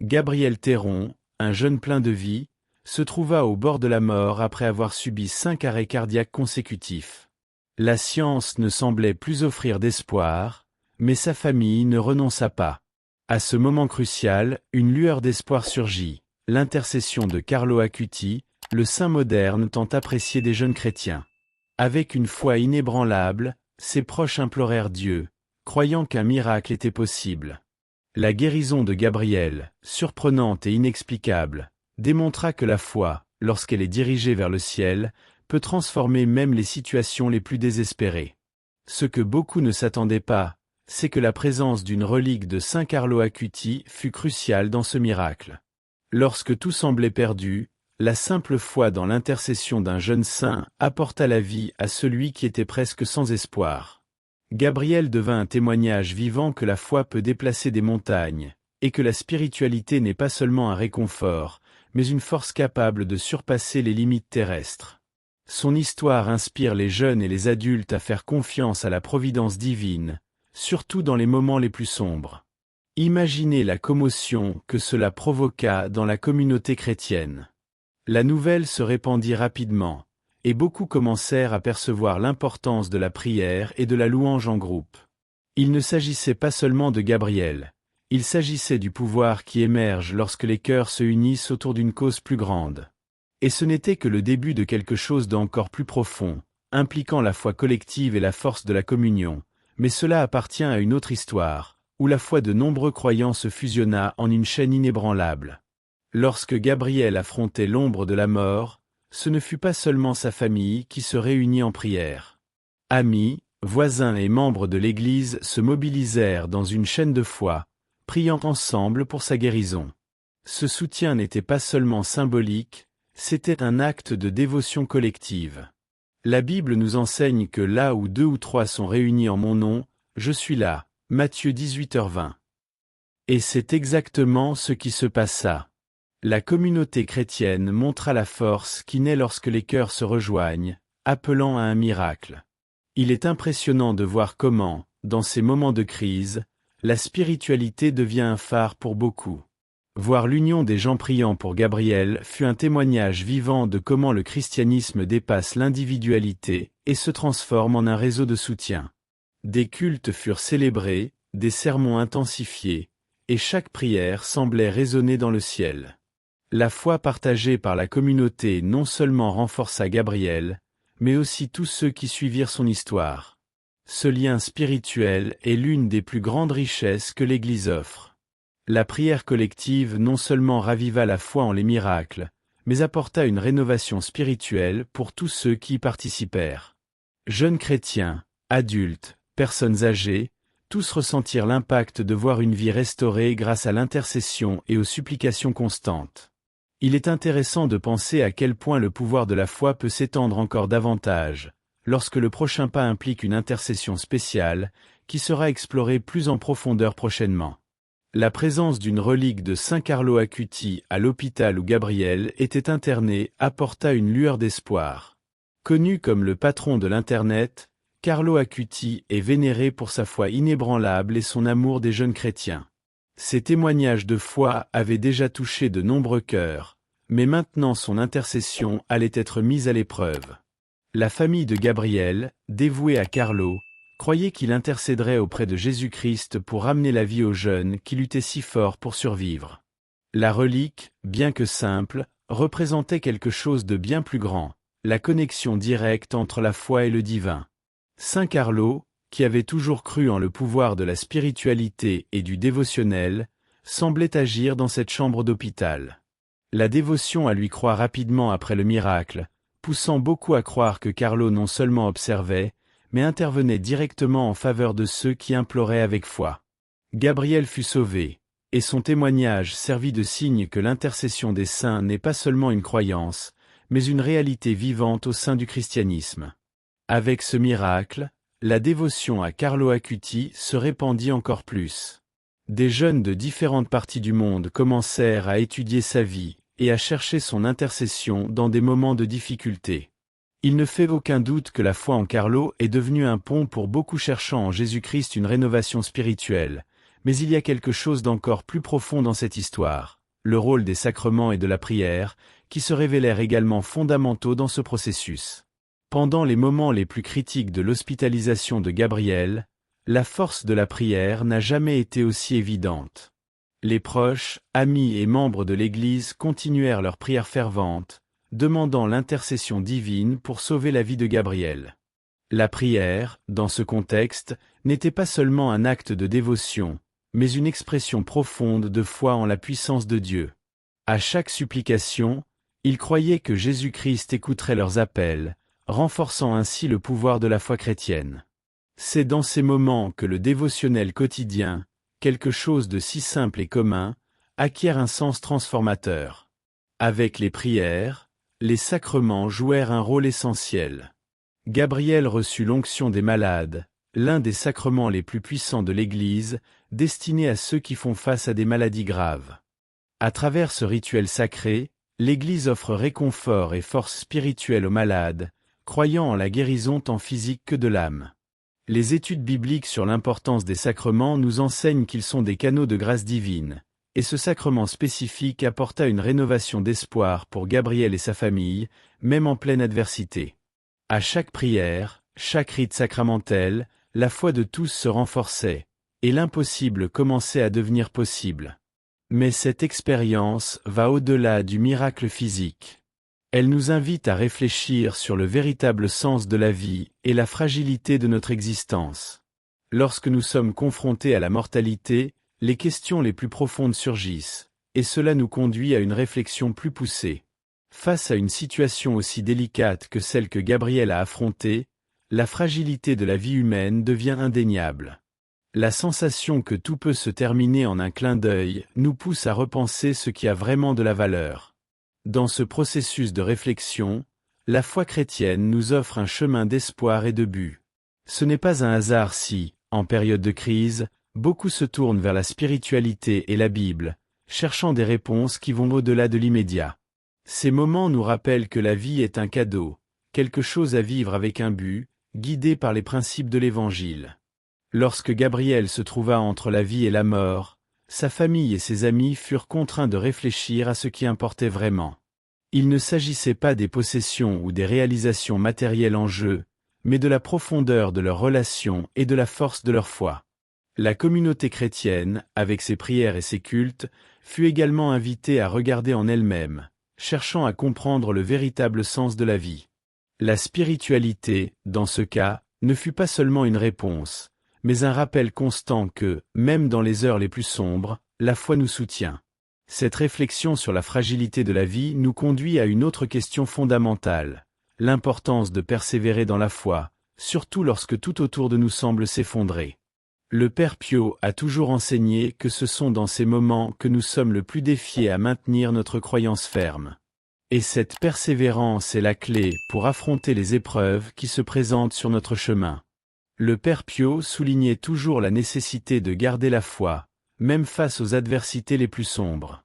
Gabriel Théron, un jeune plein de vie, se trouva au bord de la mort après avoir subi 5 arrêts cardiaques consécutifs. La science ne semblait plus offrir d'espoir, mais sa famille ne renonça pas. À ce moment crucial, une lueur d'espoir surgit, l'intercession de Carlo Acuti, le saint moderne tant apprécié des jeunes chrétiens. Avec une foi inébranlable, ses proches implorèrent Dieu, croyant qu'un miracle était possible. La guérison de Gabriel, surprenante et inexplicable, démontra que la foi, lorsqu'elle est dirigée vers le ciel, peut transformer même les situations les plus désespérées. Ce que beaucoup ne s'attendaient pas, c'est que la présence d'une relique de saint Carlo Acuti fut cruciale dans ce miracle. Lorsque tout semblait perdu, la simple foi dans l'intercession d'un jeune saint apporta la vie à celui qui était presque sans espoir. Gabriel devint un témoignage vivant que la foi peut déplacer des montagnes, et que la spiritualité n'est pas seulement un réconfort, mais une force capable de surpasser les limites terrestres. Son histoire inspire les jeunes et les adultes à faire confiance à la providence divine, surtout dans les moments les plus sombres. Imaginez la commotion que cela provoqua dans la communauté chrétienne. La nouvelle se répandit rapidement, et beaucoup commencèrent à percevoir l'importance de la prière et de la louange en groupe. Il ne s'agissait pas seulement de Gabriel, il s'agissait du pouvoir qui émerge lorsque les cœurs se unissent autour d'une cause plus grande. Et ce n'était que le début de quelque chose d'encore plus profond, impliquant la foi collective et la force de la communion, mais cela appartient à une autre histoire, où la foi de nombreux croyants se fusionna en une chaîne inébranlable. Lorsque Gabriel affrontait l'ombre de la mort, ce ne fut pas seulement sa famille qui se réunit en prière. Amis, voisins et membres de l'Église se mobilisèrent dans une chaîne de foi, priant ensemble pour sa guérison. Ce soutien n'était pas seulement symbolique, c'était un acte de dévotion collective. La Bible nous enseigne que là où 2 ou 3 sont réunis en mon nom, je suis là. Matthieu 18h20. Et c'est exactement ce qui se passa. La communauté chrétienne montra la force qui naît lorsque les cœurs se rejoignent, appelant à un miracle. Il est impressionnant de voir comment, dans ces moments de crise, la spiritualité devient un phare pour beaucoup. Voir l'union des gens priant pour Gabriel fut un témoignage vivant de comment le christianisme dépasse l'individualité et se transforme en un réseau de soutien. Des cultes furent célébrés, des sermons intensifiés, et chaque prière semblait résonner dans le ciel. La foi partagée par la communauté non seulement renforça Gabriel, mais aussi tous ceux qui suivirent son histoire. Ce lien spirituel est l'une des plus grandes richesses que l'Église offre. La prière collective non seulement raviva la foi en les miracles, mais apporta une rénovation spirituelle pour tous ceux qui y participèrent. Jeunes chrétiens, adultes, personnes âgées, tous ressentirent l'impact de voir une vie restaurée grâce à l'intercession et aux supplications constantes. Il est intéressant de penser à quel point le pouvoir de la foi peut s'étendre encore davantage, lorsque le prochain pas implique une intercession spéciale, qui sera explorée plus en profondeur prochainement. La présence d'une relique de saint Carlo Acuti à l'hôpital où Gabriel était interné apporta une lueur d'espoir. Connu comme le patron de l'Internet, Carlo Acuti est vénéré pour sa foi inébranlable et son amour des jeunes chrétiens. Ses témoignages de foi avaient déjà touché de nombreux cœurs, mais maintenant son intercession allait être mise à l'épreuve. La famille de Gabriel, dévouée à Carlo, croyait qu'il intercéderait auprès de Jésus-Christ pour ramener la vie aux jeunes qui luttaient si fort pour survivre. La relique, bien que simple, représentait quelque chose de bien plus grand, la connexion directe entre la foi et le divin. Saint Carlo, qui avait toujours cru en le pouvoir de la spiritualité et du dévotionnel, semblait agir dans cette chambre d'hôpital. La dévotion à lui croit rapidement après le miracle, poussant beaucoup à croire que Carlo non seulement observait, mais intervenait directement en faveur de ceux qui imploraient avec foi. Gabriel fut sauvé, et son témoignage servit de signe que l'intercession des saints n'est pas seulement une croyance, mais une réalité vivante au sein du christianisme. Avec ce miracle, la dévotion à Carlo Acuti se répandit encore plus. Des jeunes de différentes parties du monde commencèrent à étudier sa vie et à chercher son intercession dans des moments de difficulté. Il ne fait aucun doute que la foi en Carlo est devenue un pont pour beaucoup cherchant en Jésus-Christ une rénovation spirituelle, Mais il y a quelque chose d'encore plus profond dans cette histoire, le rôle des sacrements et de la prière, qui se révélèrent également fondamentaux dans ce processus. Pendant les moments les plus critiques de l'hospitalisation de Gabriel, la force de la prière n'a jamais été aussi évidente. Les proches, amis et membres de l'Église continuèrent leur prière fervente, demandant l'intercession divine pour sauver la vie de Gabriel. La prière, dans ce contexte, n'était pas seulement un acte de dévotion, mais une expression profonde de foi en la puissance de Dieu. À chaque supplication, ils croyaient que Jésus-Christ écouterait leurs appels, renforçant ainsi le pouvoir de la foi chrétienne. C'est dans ces moments que le dévotionnel quotidien, quelque chose de si simple et commun, acquiert un sens transformateur. Avec les prières, les sacrements jouèrent un rôle essentiel. Gabriel reçut l'onction des malades, l'un des sacrements les plus puissants de l'Église, destiné à ceux qui font face à des maladies graves. À travers ce rituel sacré, l'Église offre réconfort et force spirituelle aux malades, croyant en la guérison tant physique que de l'âme. Les études bibliques sur l'importance des sacrements nous enseignent qu'ils sont des canaux de grâce divine, et ce sacrement spécifique apporta une rénovation d'espoir pour Gabriel et sa famille, même en pleine adversité. À chaque prière, chaque rite sacramentel, la foi de tous se renforçait, et l'impossible commençait à devenir possible. Mais cette expérience va au-delà du miracle physique. Elle nous invite à réfléchir sur le véritable sens de la vie et la fragilité de notre existence. Lorsque nous sommes confrontés à la mortalité, les questions les plus profondes surgissent, et cela nous conduit à une réflexion plus poussée. Face à une situation aussi délicate que celle que Gabriel a affrontée, la fragilité de la vie humaine devient indéniable. La sensation que tout peut se terminer en un clin d'œil nous pousse à repenser ce qui a vraiment de la valeur. Dans ce processus de réflexion, la foi chrétienne nous offre un chemin d'espoir et de but. Ce n'est pas un hasard si, en période de crise, beaucoup se tournent vers la spiritualité et la Bible, cherchant des réponses qui vont au-delà de l'immédiat. Ces moments nous rappellent que la vie est un cadeau, quelque chose à vivre avec un but, guidé par les principes de l'Évangile. Lorsque Gabriel se trouva entre la vie et la mort, sa famille et ses amis furent contraints de réfléchir à ce qui importait vraiment. Il ne s'agissait pas des possessions ou des réalisations matérielles en jeu, mais de la profondeur de leur relation et de la force de leur foi. La communauté chrétienne, avec ses prières et ses cultes, fut également invitée à regarder en elle-même, cherchant à comprendre le véritable sens de la vie. La spiritualité, dans ce cas, ne fut pas seulement une réponse, mais un rappel constant que, même dans les heures les plus sombres, la foi nous soutient. Cette réflexion sur la fragilité de la vie nous conduit à une autre question fondamentale, l'importance de persévérer dans la foi, surtout lorsque tout autour de nous semble s'effondrer. Le Père Pio a toujours enseigné que ce sont dans ces moments que nous sommes le plus défiés à maintenir notre croyance ferme. Et cette persévérance est la clé pour affronter les épreuves qui se présentent sur notre chemin. Le Père Pio soulignait toujours la nécessité de garder la foi, même face aux adversités les plus sombres.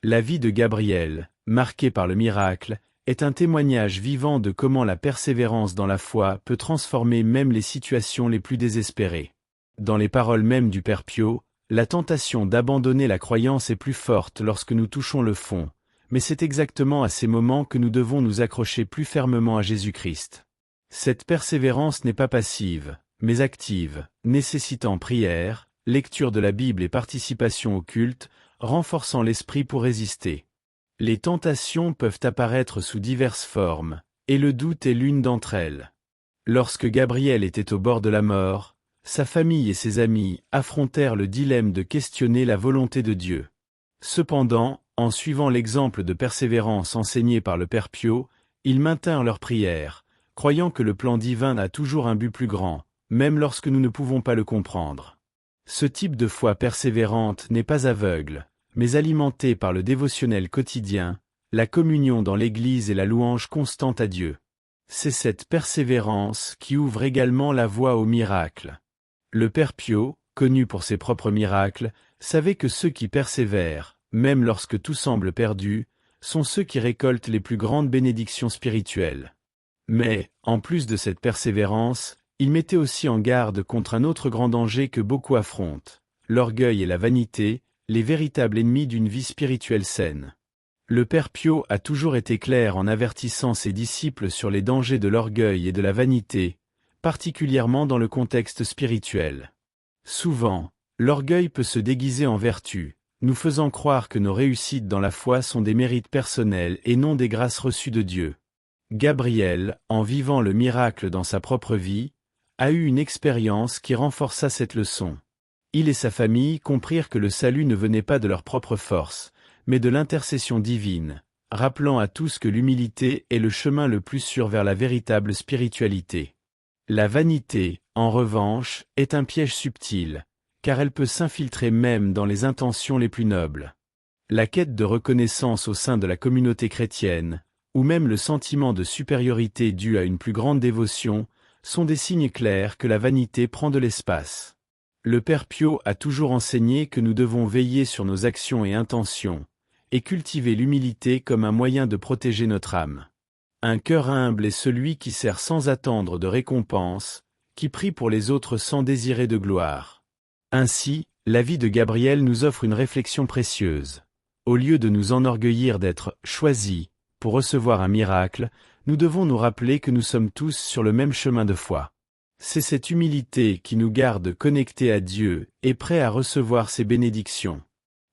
La vie de Gabriel, marquée par le miracle, est un témoignage vivant de comment la persévérance dans la foi peut transformer même les situations les plus désespérées. Dans les paroles mêmes du Père Pio, la tentation d'abandonner la croyance est plus forte lorsque nous touchons le fond, mais c'est exactement à ces moments que nous devons nous accrocher plus fermement à Jésus-Christ. Cette persévérance n'est pas passive, mais active, nécessitant prière, lecture de la Bible et participation au culte, renforçant l'esprit pour résister. Les tentations peuvent apparaître sous diverses formes, et le doute est l'une d'entre elles. Lorsque Gabriel était au bord de la mort, sa famille et ses amis affrontèrent le dilemme de questionner la volonté de Dieu. Cependant, en suivant l'exemple de persévérance enseigné par le Père Pio, ils maintinrent leur prière, croyant que le plan divin a toujours un but plus grand, même lorsque nous ne pouvons pas le comprendre. Ce type de foi persévérante n'est pas aveugle, mais alimenté par le dévotionnel quotidien, la communion dans l'Église et la louange constante à Dieu. C'est cette persévérance qui ouvre également la voie au miracle. Le Père Pio, connu pour ses propres miracles, savait que ceux qui persévèrent, même lorsque tout semble perdu, sont ceux qui récoltent les plus grandes bénédictions spirituelles. Mais, en plus de cette persévérance, il mettait aussi en garde contre un autre grand danger que beaucoup affrontent, l'orgueil et la vanité, les véritables ennemis d'une vie spirituelle saine. Le Père Pio a toujours été clair en avertissant ses disciples sur les dangers de l'orgueil et de la vanité, particulièrement dans le contexte spirituel. Souvent, l'orgueil peut se déguiser en vertu, nous faisant croire que nos réussites dans la foi sont des mérites personnels et non des grâces reçues de Dieu. Gabriel, en vivant le miracle dans sa propre vie, a eu une expérience qui renforça cette leçon. Il et sa famille comprirent que le salut ne venait pas de leur propre force, mais de l'intercession divine, rappelant à tous que l'humilité est le chemin le plus sûr vers la véritable spiritualité. La vanité, en revanche, est un piège subtil, car elle peut s'infiltrer même dans les intentions les plus nobles. La quête de reconnaissance au sein de la communauté chrétienne, ou même le sentiment de supériorité dû à une plus grande dévotion, sont des signes clairs que la vanité prend de l'espace. Le Père Pio a toujours enseigné que nous devons veiller sur nos actions et intentions, et cultiver l'humilité comme un moyen de protéger notre âme. Un cœur humble est celui qui sert sans attendre de récompense, qui prie pour les autres sans désirer de gloire. Ainsi, la vie de Gabriel nous offre une réflexion précieuse. Au lieu de nous enorgueillir d'être « choisis » pour recevoir un miracle, nous devons nous rappeler que nous sommes tous sur le même chemin de foi. C'est cette humilité qui nous garde connectés à Dieu et prêts à recevoir ses bénédictions.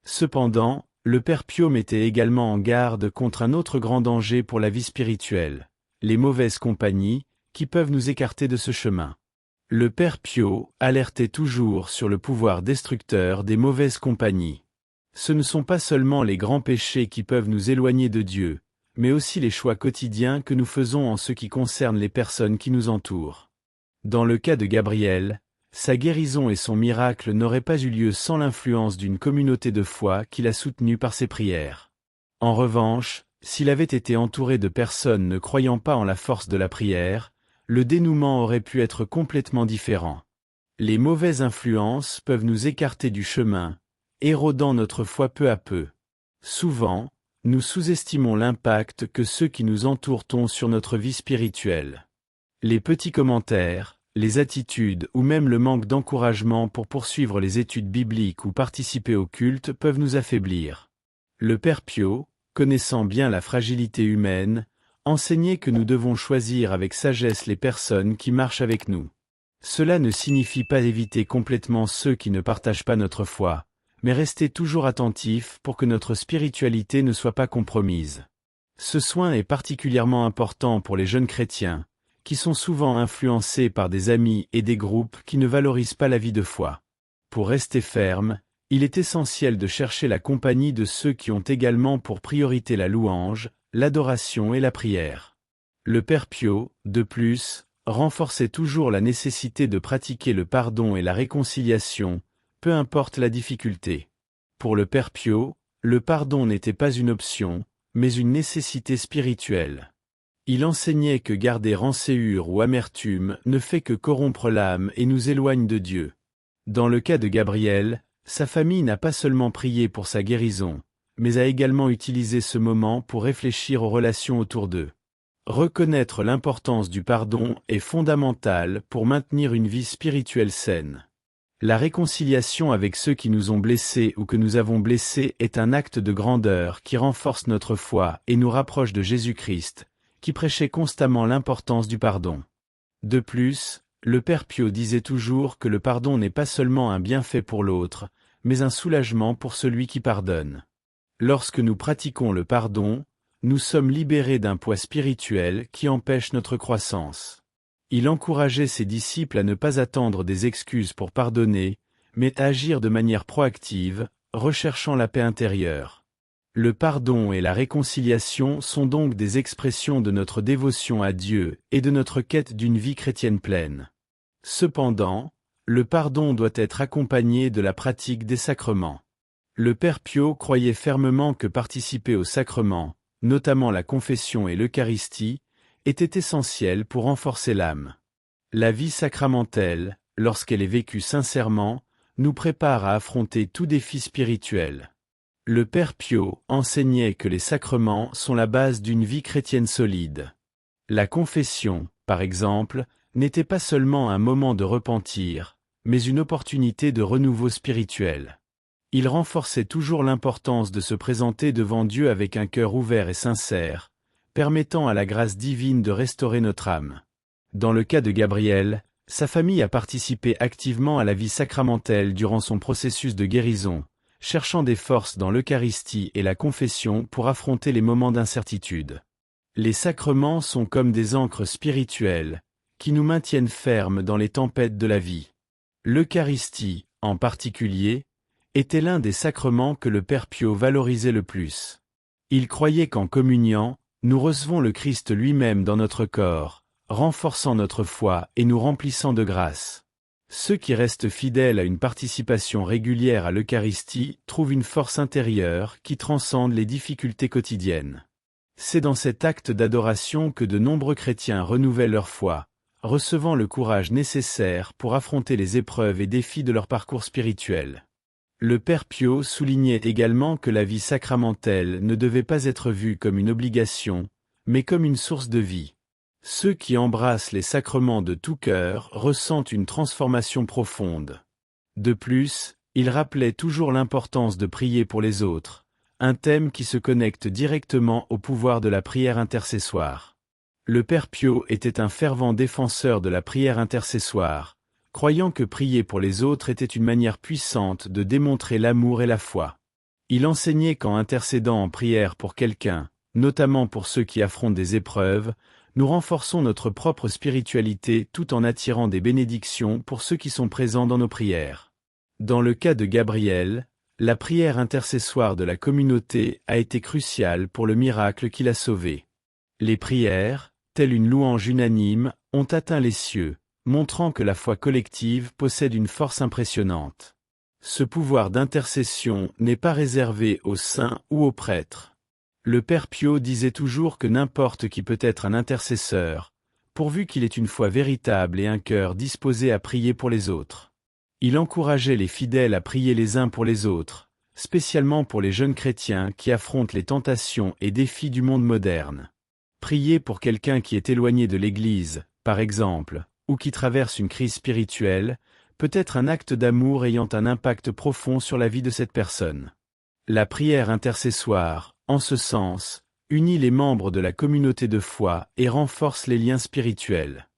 Cependant, le Père Pio mettait également en garde contre un autre grand danger pour la vie spirituelle, les mauvaises compagnies, qui peuvent nous écarter de ce chemin. Le Père Pio alertait toujours sur le pouvoir destructeur des mauvaises compagnies. Ce ne sont pas seulement les grands péchés qui peuvent nous éloigner de Dieu, mais aussi les choix quotidiens que nous faisons en ce qui concerne les personnes qui nous entourent. Dans le cas de Gabriel, sa guérison et son miracle n'auraient pas eu lieu sans l'influence d'une communauté de foi qui l'a soutenu par ses prières. En revanche, s'il avait été entouré de personnes ne croyant pas en la force de la prière, le dénouement aurait pu être complètement différent. Les mauvaises influences peuvent nous écarter du chemin, érodant notre foi peu à peu. Souvent, nous sous-estimons l'impact que ceux qui nous entourent ont sur notre vie spirituelle. Les petits commentaires, les attitudes ou même le manque d'encouragement pour poursuivre les études bibliques ou participer au culte peuvent nous affaiblir. Le Père Pio, connaissant bien la fragilité humaine, enseignait que nous devons choisir avec sagesse les personnes qui marchent avec nous. Cela ne signifie pas éviter complètement ceux qui ne partagent pas notre foi, mais rester toujours attentif pour que notre spiritualité ne soit pas compromise. Ce soin est particulièrement important pour les jeunes chrétiens, qui sont souvent influencés par des amis et des groupes qui ne valorisent pas la vie de foi. Pour rester ferme, il est essentiel de chercher la compagnie de ceux qui ont également pour priorité la louange, l'adoration et la prière. Le Père Pio, de plus, renforçait toujours la nécessité de pratiquer le pardon et la réconciliation, peu importe la difficulté. Pour le Père Pio, le pardon n'était pas une option, mais une nécessité spirituelle. Il enseignait que garder rancœur ou amertume ne fait que corrompre l'âme et nous éloigne de Dieu. Dans le cas de Gabriel, sa famille n'a pas seulement prié pour sa guérison, mais a également utilisé ce moment pour réfléchir aux relations autour d'eux. Reconnaître l'importance du pardon est fondamental pour maintenir une vie spirituelle saine. La réconciliation avec ceux qui nous ont blessés ou que nous avons blessés est un acte de grandeur qui renforce notre foi et nous rapproche de Jésus-Christ, qui prêchait constamment l'importance du pardon. De plus, le Père Pio disait toujours que le pardon n'est pas seulement un bienfait pour l'autre, mais un soulagement pour celui qui pardonne. Lorsque nous pratiquons le pardon, nous sommes libérés d'un poids spirituel qui empêche notre croissance. Il encourageait ses disciples à ne pas attendre des excuses pour pardonner, mais à agir de manière proactive, recherchant la paix intérieure. Le pardon et la réconciliation sont donc des expressions de notre dévotion à Dieu et de notre quête d'une vie chrétienne pleine. Cependant, le pardon doit être accompagné de la pratique des sacrements. Le Père Pio croyait fermement que participer aux sacrements, notamment la confession et l'Eucharistie, était essentiel pour renforcer l'âme. La vie sacramentelle, lorsqu'elle est vécue sincèrement, nous prépare à affronter tout défi spirituel. Le Père Pio enseignait que les sacrements sont la base d'une vie chrétienne solide. La confession, par exemple, n'était pas seulement un moment de repentir, mais une opportunité de renouveau spirituel. Il renforçait toujours l'importance de se présenter devant Dieu avec un cœur ouvert et sincère, permettant à la grâce divine de restaurer notre âme. Dans le cas de Gabriel, sa famille a participé activement à la vie sacramentelle durant son processus de guérison, cherchant des forces dans l'Eucharistie et la confession pour affronter les moments d'incertitude. Les sacrements sont comme des ancres spirituelles, qui nous maintiennent fermes dans les tempêtes de la vie. L'Eucharistie, en particulier, était l'un des sacrements que le Père Pio valorisait le plus. Il croyait qu'en communiant, nous recevons le Christ lui-même dans notre corps, renforçant notre foi et nous remplissant de grâce. Ceux qui restent fidèles à une participation régulière à l'Eucharistie trouvent une force intérieure qui transcende les difficultés quotidiennes. C'est dans cet acte d'adoration que de nombreux chrétiens renouvellent leur foi, recevant le courage nécessaire pour affronter les épreuves et défis de leur parcours spirituel. Le Père Pio soulignait également que la vie sacramentelle ne devait pas être vue comme une obligation, mais comme une source de vie. Ceux qui embrassent les sacrements de tout cœur ressentent une transformation profonde. De plus, il rappelait toujours l'importance de prier pour les autres, un thème qui se connecte directement au pouvoir de la prière intercessoire. Le Père Pio était un fervent défenseur de la prière intercessoire, croyant que prier pour les autres était une manière puissante de démontrer l'amour et la foi. Il enseignait qu'en intercédant en prière pour quelqu'un, notamment pour ceux qui affrontent des épreuves, nous renforçons notre propre spiritualité tout en attirant des bénédictions pour ceux qui sont présents dans nos prières. Dans le cas de Gabriel, la prière intercessoire de la communauté a été cruciale pour le miracle qui l'a sauvé. Les prières, telle une louange unanime, ont atteint les cieux, montrant que la foi collective possède une force impressionnante. Ce pouvoir d'intercession n'est pas réservé aux saints ou aux prêtres. Le Père Pio disait toujours que n'importe qui peut être un intercesseur, pourvu qu'il ait une foi véritable et un cœur disposé à prier pour les autres. Il encourageait les fidèles à prier les uns pour les autres, spécialement pour les jeunes chrétiens qui affrontent les tentations et défis du monde moderne. Prier pour quelqu'un qui est éloigné de l'Église, par exemple, ou qui traverse une crise spirituelle, peut être un acte d'amour ayant un impact profond sur la vie de cette personne. La prière intercessoire, en ce sens, unit les membres de la communauté de foi et renforce les liens spirituels.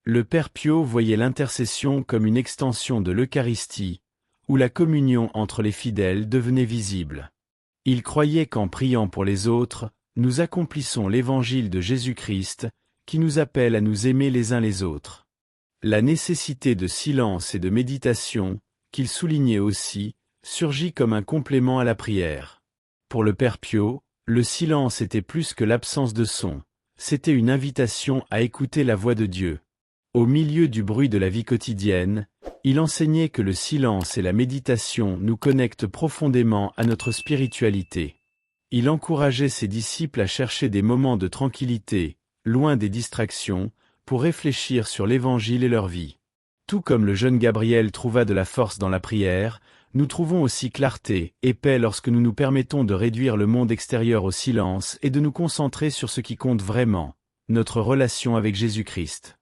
Le Père Pio voyait l'intercession comme une extension de l'Eucharistie, où la communion entre les fidèles devenait visible. Il croyait qu'en priant pour les autres, nous accomplissons l'évangile de Jésus-Christ, qui nous appelle à nous aimer les uns les autres. La nécessité de silence et de méditation, qu'il soulignait aussi, surgit comme un complément à la prière. Pour le Père Pio, le silence était plus que l'absence de son, c'était une invitation à écouter la voix de Dieu. Au milieu du bruit de la vie quotidienne, il enseignait que le silence et la méditation nous connectent profondément à notre spiritualité. Il encourageait ses disciples à chercher des moments de tranquillité, loin des distractions, pour réfléchir sur l'Évangile et leur vie. Tout comme le jeune Gabriel trouva de la force dans la prière, nous trouvons aussi clarté et paix lorsque nous nous permettons de réduire le monde extérieur au silence et de nous concentrer sur ce qui compte vraiment, notre relation avec Jésus-Christ.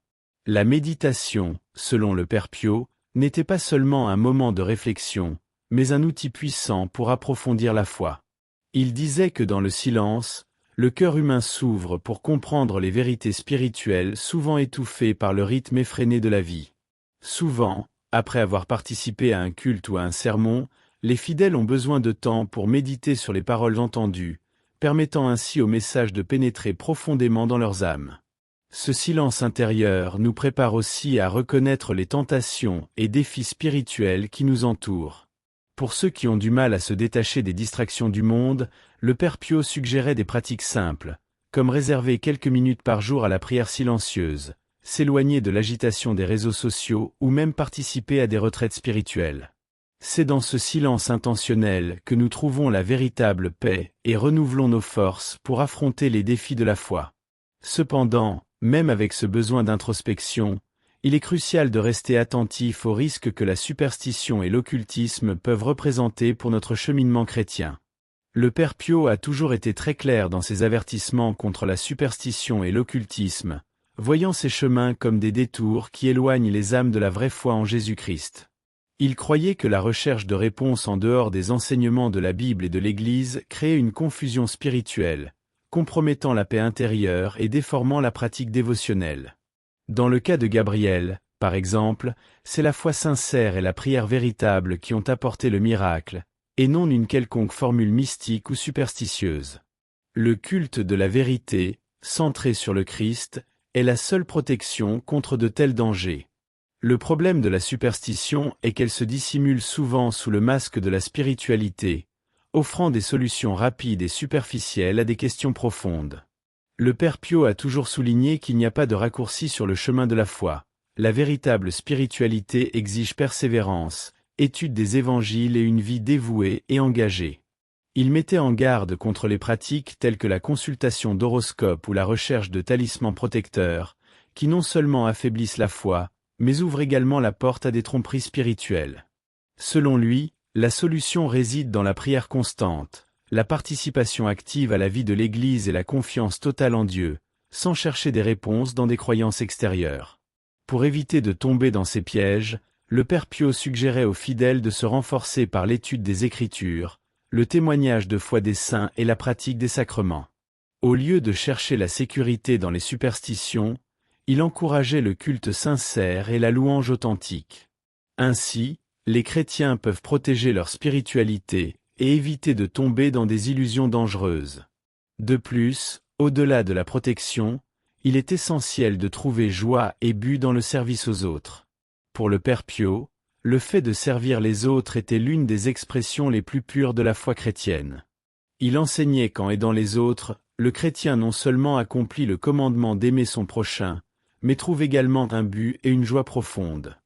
La méditation, selon le Père Pio, n'était pas seulement un moment de réflexion, mais un outil puissant pour approfondir la foi. Il disait que dans le silence, le cœur humain s'ouvre pour comprendre les vérités spirituelles souvent étouffées par le rythme effréné de la vie. Souvent, après avoir participé à un culte ou à un sermon, les fidèles ont besoin de temps pour méditer sur les paroles entendues, permettant ainsi au message de pénétrer profondément dans leurs âmes. Ce silence intérieur nous prépare aussi à reconnaître les tentations et défis spirituels qui nous entourent. Pour ceux qui ont du mal à se détacher des distractions du monde, le Père Pio suggérait des pratiques simples, comme réserver quelques minutes par jour à la prière silencieuse, s'éloigner de l'agitation des réseaux sociaux ou même participer à des retraites spirituelles. C'est dans ce silence intentionnel que nous trouvons la véritable paix et renouvelons nos forces pour affronter les défis de la foi. Cependant, même avec ce besoin d'introspection, il est crucial de rester attentif aux risques que la superstition et l'occultisme peuvent représenter pour notre cheminement chrétien. Le Père Pio a toujours été très clair dans ses avertissements contre la superstition et l'occultisme, voyant ces chemins comme des détours qui éloignent les âmes de la vraie foi en Jésus-Christ. Il croyait que la recherche de réponses en dehors des enseignements de la Bible et de l'Église créait une confusion spirituelle, compromettant la paix intérieure et déformant la pratique dévotionnelle. Dans le cas de Gabriel, par exemple, c'est la foi sincère et la prière véritable qui ont apporté le miracle, et non une quelconque formule mystique ou superstitieuse. Le culte de la vérité, centré sur le Christ, est la seule protection contre de tels dangers. Le problème de la superstition est qu'elle se dissimule souvent sous le masque de la spiritualité, offrant des solutions rapides et superficielles à des questions profondes. Le Père Pio a toujours souligné qu'il n'y a pas de raccourci sur le chemin de la foi. La véritable spiritualité exige persévérance, étude des évangiles et une vie dévouée et engagée. Il mettait en garde contre les pratiques telles que la consultation d'horoscopes ou la recherche de talismans protecteurs, qui non seulement affaiblissent la foi, mais ouvrent également la porte à des tromperies spirituelles. Selon lui, la solution réside dans la prière constante, la participation active à la vie de l'Église et la confiance totale en Dieu, sans chercher des réponses dans des croyances extérieures. Pour éviter de tomber dans ces pièges, le Père Pio suggérait aux fidèles de se renforcer par l'étude des Écritures, le témoignage de foi des saints et la pratique des sacrements. Au lieu de chercher la sécurité dans les superstitions, il encourageait le culte sincère et la louange authentique. Ainsi, les chrétiens peuvent protéger leur spiritualité et éviter de tomber dans des illusions dangereuses. De plus, au-delà de la protection, il est essentiel de trouver joie et but dans le service aux autres. Pour le Père Pio, le fait de servir les autres était l'une des expressions les plus pures de la foi chrétienne. Il enseignait qu'en aidant les autres, le chrétien non seulement accomplit le commandement d'aimer son prochain, mais trouve également un but et une joie profonde.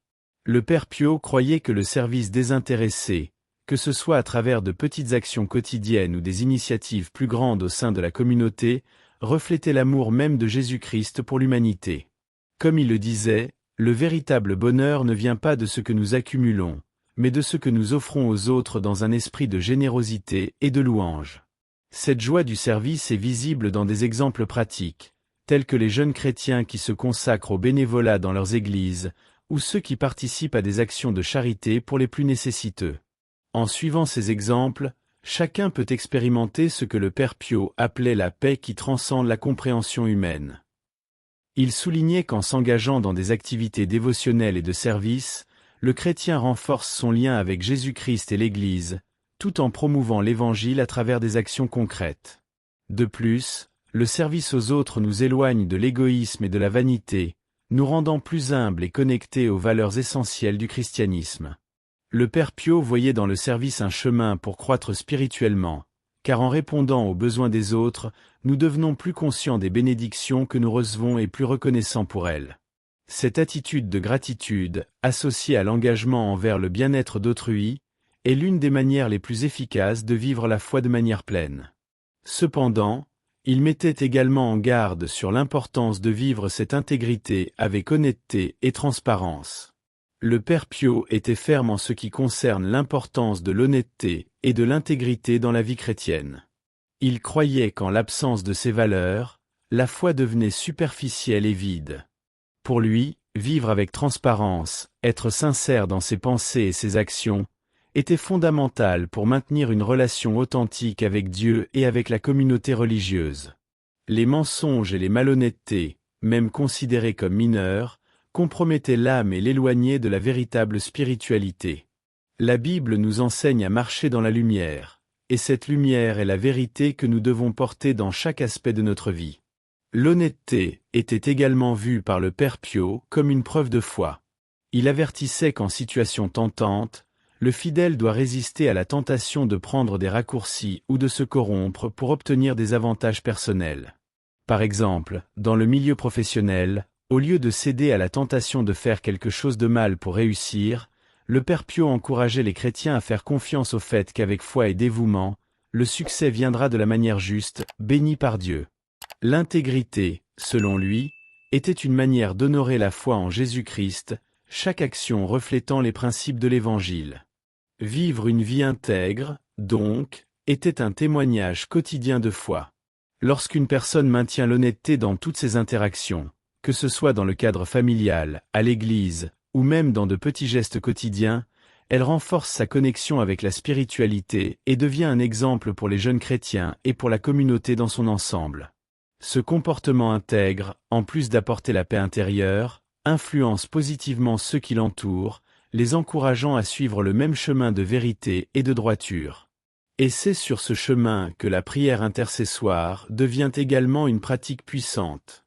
Le Père Pio croyait que le service désintéressé, que ce soit à travers de petites actions quotidiennes ou des initiatives plus grandes au sein de la communauté, reflétait l'amour même de Jésus-Christ pour l'humanité. Comme il le disait, le véritable bonheur ne vient pas de ce que nous accumulons, mais de ce que nous offrons aux autres dans un esprit de générosité et de louange. Cette joie du service est visible dans des exemples pratiques, tels que les jeunes chrétiens qui se consacrent au bénévolat dans leurs églises, ou ceux qui participent à des actions de charité pour les plus nécessiteux. En suivant ces exemples, chacun peut expérimenter ce que le Père Pio appelait la paix qui transcende la compréhension humaine. Il soulignait qu'en s'engageant dans des activités dévotionnelles et de service, le chrétien renforce son lien avec Jésus-Christ et l'Église, tout en promouvant l'Évangile à travers des actions concrètes. De plus, le service aux autres nous éloigne de l'égoïsme et de la vanité, nous rendant plus humbles et connectés aux valeurs essentielles du christianisme. Le Père Pio voyait dans le service un chemin pour croître spirituellement, car en répondant aux besoins des autres, nous devenons plus conscients des bénédictions que nous recevons et plus reconnaissants pour elles. Cette attitude de gratitude, associée à l'engagement envers le bien-être d'autrui, est l'une des manières les plus efficaces de vivre la foi de manière pleine. Cependant, il mettait également en garde sur l'importance de vivre cette intégrité avec honnêteté et transparence. Le Père Pio était ferme en ce qui concerne l'importance de l'honnêteté et de l'intégrité dans la vie chrétienne. Il croyait qu'en l'absence de ces valeurs, la foi devenait superficielle et vide. Pour lui, vivre avec transparence, être sincère dans ses pensées et ses actions, était fondamental pour maintenir une relation authentique avec Dieu et avec la communauté religieuse. Les mensonges et les malhonnêtetés, même considérés comme mineurs, compromettaient l'âme et l'éloignaient de la véritable spiritualité. La Bible nous enseigne à marcher dans la lumière, et cette lumière est la vérité que nous devons porter dans chaque aspect de notre vie. L'honnêteté était également vue par le Père Pio comme une preuve de foi. Il avertissait qu'en situation tentante, le fidèle doit résister à la tentation de prendre des raccourcis ou de se corrompre pour obtenir des avantages personnels. Par exemple, dans le milieu professionnel, au lieu de céder à la tentation de faire quelque chose de mal pour réussir, le Père Pio encourageait les chrétiens à faire confiance au fait qu'avec foi et dévouement, le succès viendra de la manière juste, bénie par Dieu. L'intégrité, selon lui, était une manière d'honorer la foi en Jésus-Christ, chaque action reflétant les principes de l'Évangile. Vivre une vie intègre, donc, était un témoignage quotidien de foi. Lorsqu'une personne maintient l'honnêteté dans toutes ses interactions, que ce soit dans le cadre familial, à l'église, ou même dans de petits gestes quotidiens, Elle renforce sa connexion avec la spiritualité et devient un exemple pour les jeunes chrétiens et pour la communauté dans son ensemble. Ce comportement intègre, en plus d'apporter la paix intérieure, influence positivement ceux qui l'entourent, les encourageant à suivre le même chemin de vérité et de droiture. Et c'est sur ce chemin que la prière intercessoire devient également une pratique puissante.